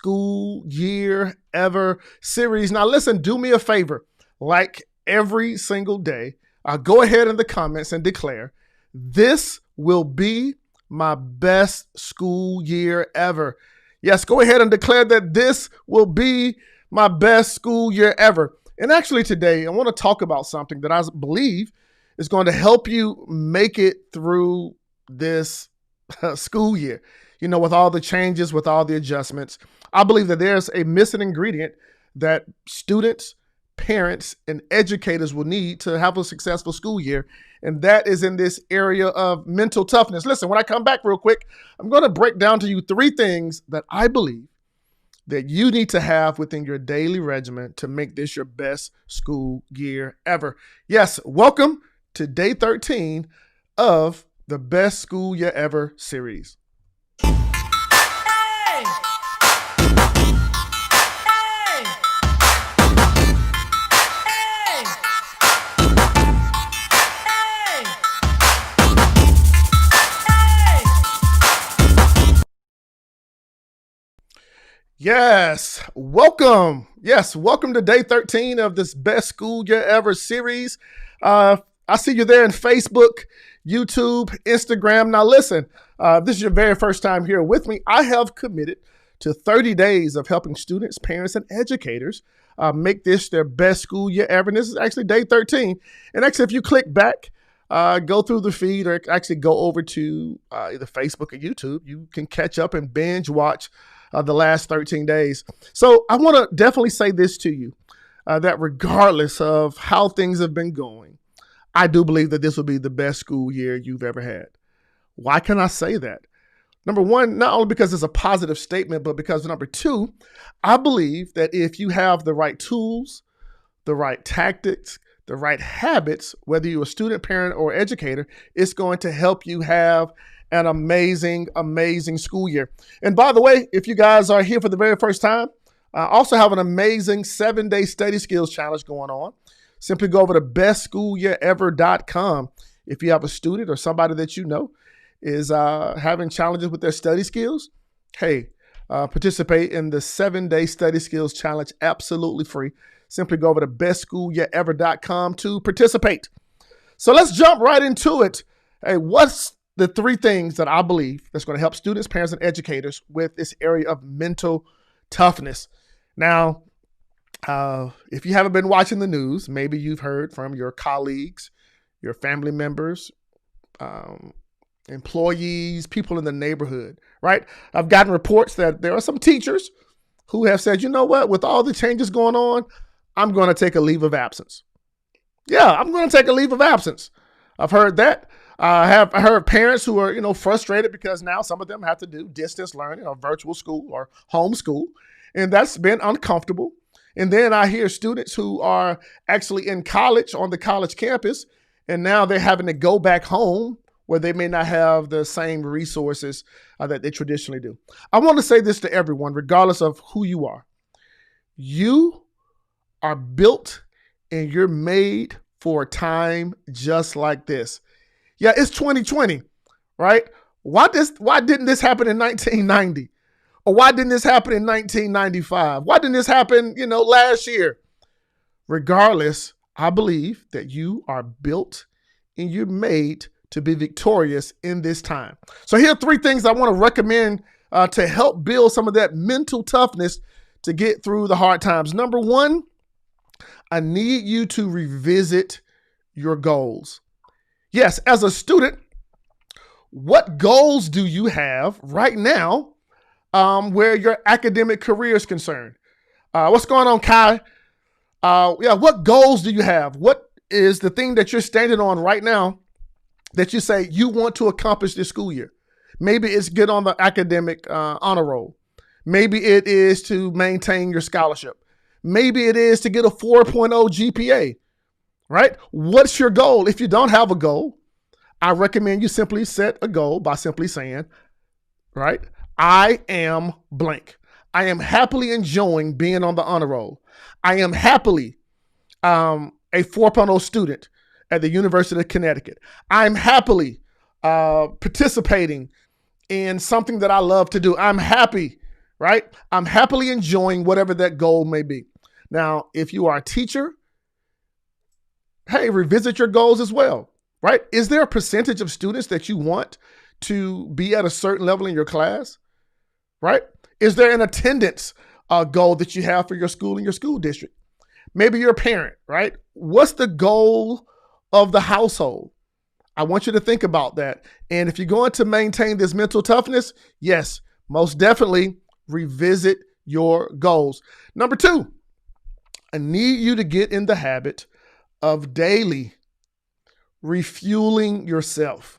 school year ever series. Now listen, do me a favor, like every single day, go ahead in the comments and declare, this will be my best school year ever. Yes, go ahead and declare that this will be my best school year ever. And actually today, I want to talk about something that I believe is going to help you make it through this school year. You know, with all the changes, with all the adjustments, I believe that there's a missing ingredient that students, parents, and educators will need to have a successful school year. And that is in this area of mental toughness. Listen, when I come back real quick, I'm going to break down to you 3 things that I believe that you need to have within your daily regimen to make this your best school year ever. Yes, welcome to day 13 of the Best School Year Ever series. Yes, welcome. Yes, welcome to day 13 of this Best School Year Ever series. I see you there in Facebook, YouTube, Instagram. Now listen, this is your very first time here with me. I have committed to 30 days of helping students, parents, and educators make this their best school year ever. And this is actually day 13. And actually, if you click back, go through the feed or actually go over to either Facebook or YouTube, you can catch up and binge watch the last 13 days. So I want to definitely say this to you, that regardless of how things have been going, I do believe that this will be the best school year you've ever had. Why can I say that? Number one, not only because it's a positive statement, but because number two, I believe that if you have the right tools, the right tactics, the right habits, whether you're a student, parent, or educator, it's going to help you have an amazing, amazing school year. And by the way, if you guys are here for the very first time, I also have an amazing 7-day study skills challenge going on. Simply go over to bestschoolyourever.com. If you have a student or somebody that you know is having challenges with their study skills, hey, participate in the 7-day study skills challenge absolutely free. Simply go over to bestschoolyourever.com to participate. So let's jump right into it. Hey, what's the 3 things that I believe that's going to help students, parents, and educators with this area of mental toughness? Now, if you haven't been watching the news, maybe you've heard from your colleagues, your family members, employees, people in the neighborhood, right? I've gotten reports that there are some teachers who have said, you know what, with all the changes going on, I'm going to take a leave of absence. Yeah, I'm going to take a leave of absence. I've heard that. I heard parents who are, frustrated because now some of them have to do distance learning or virtual school or homeschool, and that's been uncomfortable. And then I hear students who are actually in college on the college campus, and now they're having to go back home where they may not have the same resources that they traditionally do. I want to say this to everyone, regardless of who you are. You are built and you're made for a time just like this. Yeah, it's 2020, right? Why didn't this happen in 1990? Or why didn't this happen in 1995? Why didn't this happen, last year? Regardless, I believe that you are built and you're made to be victorious in this time. So here are 3 things I want to recommend to help build some of that mental toughness to get through the hard times. Number 1, I need you to revisit your goals. Yes, as a student, what goals do you have right now where your academic career is concerned? What's going on, Kai? What goals do you have? What is the thing that you're standing on right now that you say you want to accomplish this school year? Maybe it's get on the academic honor roll. Maybe it is to maintain your scholarship. Maybe it is to get a 4.0 GPA, right? What's your goal? If you don't have a goal, I recommend you simply set a goal by simply saying, right, I am blank. I am happily enjoying being on the honor roll. I am happily a 4.0 student at the University of Connecticut. I'm happily participating in something that I love to do. I'm happy right? I'm happily enjoying whatever that goal may be. Now, if you are a teacher, hey, revisit your goals as well, right? Is there a percentage of students that you want to be at a certain level in your class, right? Is there an attendance goal that you have for your school and your school district? Maybe you're a parent, right? What's the goal of the household? I want you to think about that. And if you're going to maintain this mental toughness, yes, most definitely revisit your goals. Number 2, I need you to get in the habit of daily refueling yourself.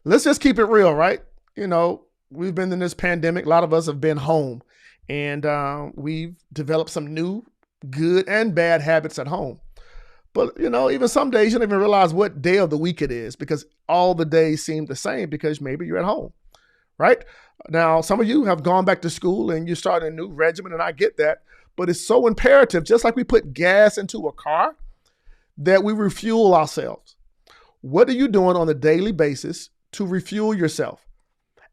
Let's just keep it real, right? We've been in this pandemic. A lot of us have been home, and we've developed some new good and bad habits at home. But, even some days you don't even realize what day of the week it is because all the days seem the same because maybe you're at home, right? Now, some of you have gone back to school and you start a new regimen, and I get that. But it's so imperative, just like we put gas into a car, that we refuel ourselves. What are you doing on a daily basis to refuel yourself?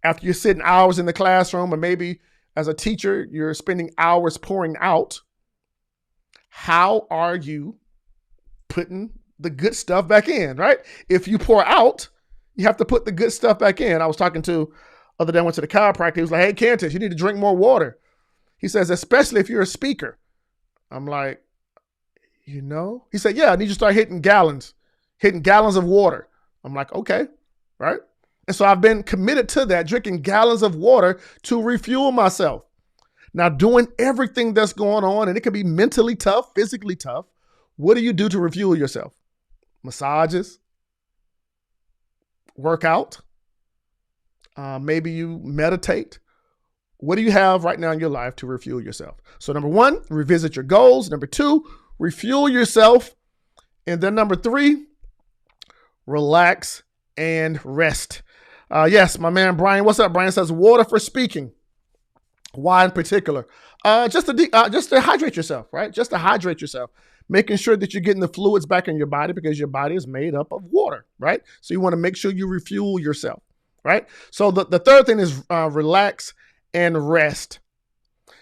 After you're sitting hours in the classroom, or maybe as a teacher, you're spending hours pouring out, how are you putting the good stuff back in, right? If you pour out, you have to put the good stuff back in. I was talking to, other day I went to the chiropractor. He was like, hey, Cantus, you need to drink more water. He says, especially if you're a speaker. I'm like, He said, yeah, I need you to start hitting gallons of water. I'm like, okay, right? And so I've been committed to that, drinking gallons of water to refuel myself. Now, doing everything that's going on, and it can be mentally tough, physically tough. What do you do to refuel yourself? Massages, workout, maybe you meditate. What do you have right now in your life to refuel yourself? So number 1, revisit your goals. Number 2, refuel yourself. And then number 3, relax and rest. Yes, my man Brian. What's up, Brian? Says water for speaking. Why in particular? Just to hydrate yourself, right? Just to hydrate yourself. Making sure that you're getting the fluids back in your body because your body is made up of water, right? So you want to make sure you refuel yourself, right? So the third thing is relax and rest.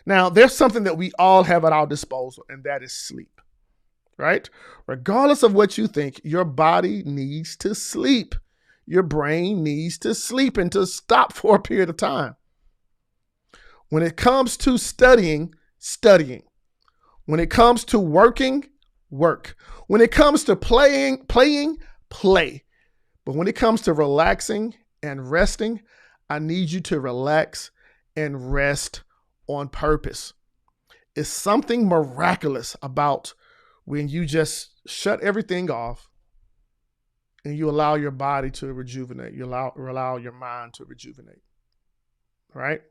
Now, there's something that we all have at our disposal, and that is sleep, right? Regardless of what you think, your body needs to sleep. Your brain needs to sleep and to stop for a period of time. When it comes to studying. When it comes to working. When it comes to playing, play. But when it comes to relaxing and resting, I need you to relax and rest on purpose. It's something miraculous about when you just shut everything off and you allow your body to rejuvenate. You allow your mind to rejuvenate, right?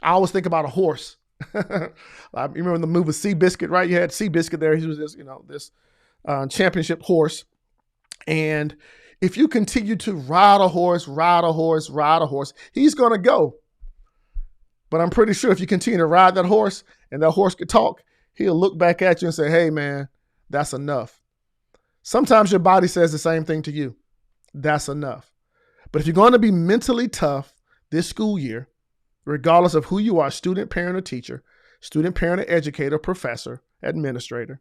I always think about a horse. You remember the movie Seabiscuit, right? You had Seabiscuit there. He was this championship horse. And if you continue to ride a horse, he's going to go. But I'm pretty sure if you continue to ride that horse and that horse could talk, he'll look back at you and say, hey, man, that's enough. Sometimes your body says the same thing to you. That's enough. But if you're going to be mentally tough this school year, regardless of who you are, student, parent, or teacher, student, parent, or educator, professor, administrator,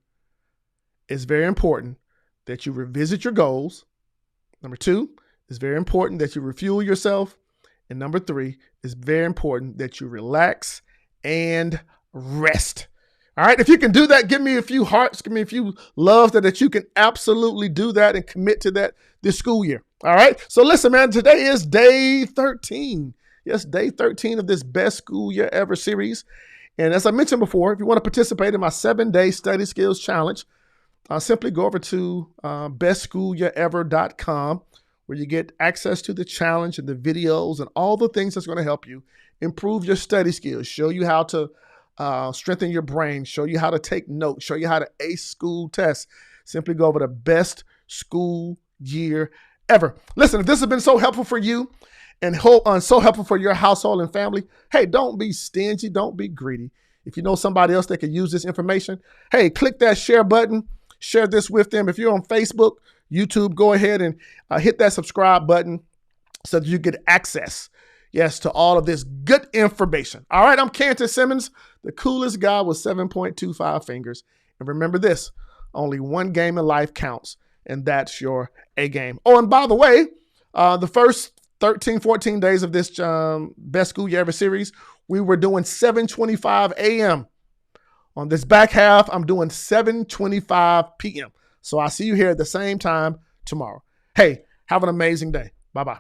it's very important that you revisit your goals. Number 2, it's very important that you refuel yourself. And number 3, it's very important that you relax and rest. All right. If you can do that, give me a few hearts, give me a few loves that you can absolutely do that and commit to that this school year. All right. So listen, man, today is day 13. Yes, day 13 of this Best School Year Ever series. And as I mentioned before, if you want to participate in my 7-day study skills challenge, simply go over to bestschoolyearever.com, where you get access to the challenge and the videos and all the things that's going to help you improve your study skills, show you how to strengthen your brain, show you how to take notes, show you how to ace school tests. Simply go over to Best School Year Ever. Listen, if this has been so helpful for you, and so helpful for your household and family, hey, don't be stingy. Don't be greedy. If you know somebody else that could use this information, hey, click that share button. Share this with them. If you're on Facebook, YouTube, go ahead and hit that subscribe button so that you get access, Yes, to all of this good information. All right, I'm Cantor Simmons, the coolest guy with 7.25 fingers. And remember this, only one game in life counts, and that's your A game. Oh, and by the way, the first 13, 14 days of this Best School You Ever series, we were doing 7:25 a.m. On this back half, I'm doing 7:25 p.m. So I'll see you here at the same time tomorrow. Hey, have an amazing day. Bye-bye.